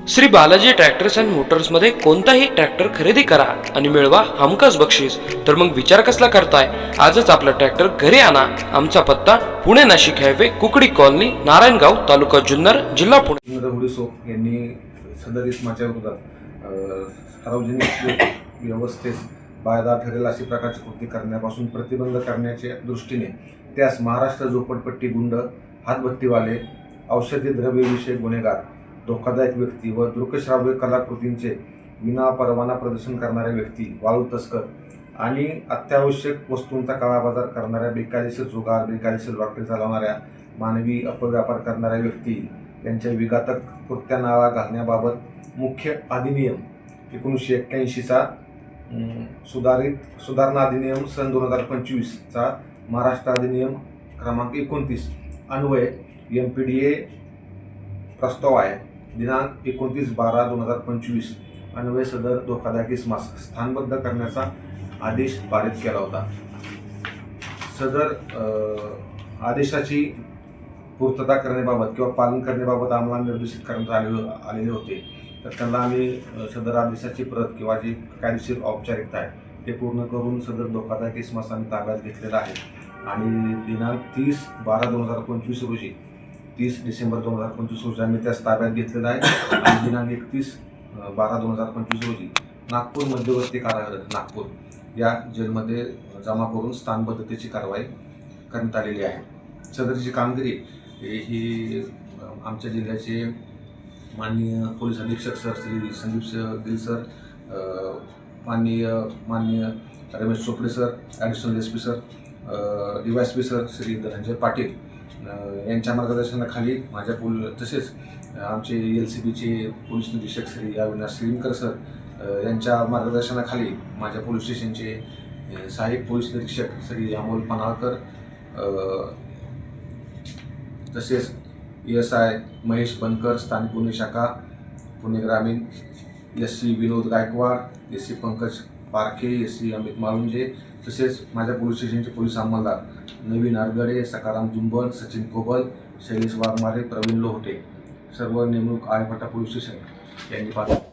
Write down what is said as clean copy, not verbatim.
Shri Balaji tractors and मोटर्समध्ये कोणताही tractor खरेदी करा आणि मिळवा हमखास बक्षीस। तर मग विचार कसला करताय, आजच आपला ट्रॅक्टर घरी आणा। आमचा पत्ता पुणे नाशिक हायवे, कुकडी कॉलनी, नारायणगाव, तालुका जुन्नर, जिल्हा पुणे। हुडीसोप यांनी सदर इसमाच्या विरोधात सार्वजनिक व्यवस्थेस बायदा ठरेल अशी प्रकारची कृती करण्यापासून प्रतिबंध करण्याच्या दृष्टीने त्यास महाराष्ट्र झोपडपट्टी गुंड, हातभट्टीवाले, औषधी द्रव्यविषयक गुन्हेगार, धोकादायक व्यक्ती व दृकश्राव्य कलाकृतींचे विना परवाना प्रदर्शन करणाऱ्या व्यक्ती, वाळू तस्कर आणि अत्यावश्यक वस्तूंचा काळाबाजार करणाऱ्या, बेकायदेशीर जुगार, बेकायदेशीर लॉटरी चालवणाऱ्या, मानवी अपव्यापार करणाऱ्या व्यक्ती यांच्या विघातक कृत्यांना आळा घालण्याबाबत मुख्य अधिनियम 1981चा सुधारणा अधिनियम सन 2025चा महाराष्ट्र अधिनियम क्रमांक 29 अन्वये MPDA प्रस्ताव आहे। दिनांक 29/12/2025 अन्वये सदर धोकादायक इसमास स्थानबद्ध करण्याचा आदेश पारित केला होता। सदर आदेशाची पूर्तता करण्याबाबत किंवा पालन करण्याबाबत आम्हाला निर्देशित करण्यात आलेले होते। तर त्यांना आम्ही सदर आदेशाची प्रत किंवा जी कायदेशीर औपचारिकता आहे ते पूर्ण करून सदर धोकादायक इसमास आम्ही ताब्यात घेतलेला आहे आणि दिनांक 30/12/2025 रोजी 30 डिसेंबर 2025 रोजी आम्ही त्यास ताब्यात घेतलेला आहे आणि दिनांक 31/12/2025 रोजी नागपूर मध्यवर्ती कारागृह नागपूर या जेलमध्ये जमा करून स्थानबद्धतेची कारवाई करण्यात आलेली आहे। सदरची कामगिरी ही आमच्या जिल्ह्याचे माननीय पोलीस अधीक्षक सर श्री संदीप गिल सर, माननीय Ramesh Chopde sir, additional SP sir, DYSP sir Shri Dhananjay Patil यांच्या मार्गदर्शनाखाली तसेच आमचे LCBचे पोलीस निरीक्षक श्री अविनाश श्रींकर सर यांच्या मार्गदर्शनाखाली माझ्या पोलीस स्टेशनचे सहाय्यक पोलीस निरीक्षक श्री अमोल पनाळकर, तसेच SI महेश बनकर, स्थानिक गुन्हे शाखा पुणे ग्रामीण, SC विनोद गायकवाड, SC पंकज पारखे, SC अमित माळुंजे, तसेच माझ्या पोलीस स्टेशनचे पोलीस अंमलदार नवीन आरगडे, सकाराम जुंबल, सचिन कोबल, शैलेश वाघमारे, प्रवीण लोहटे सर्व नेमणूक आयफाटा पोलीस स्टेशन यांनी पाठवली।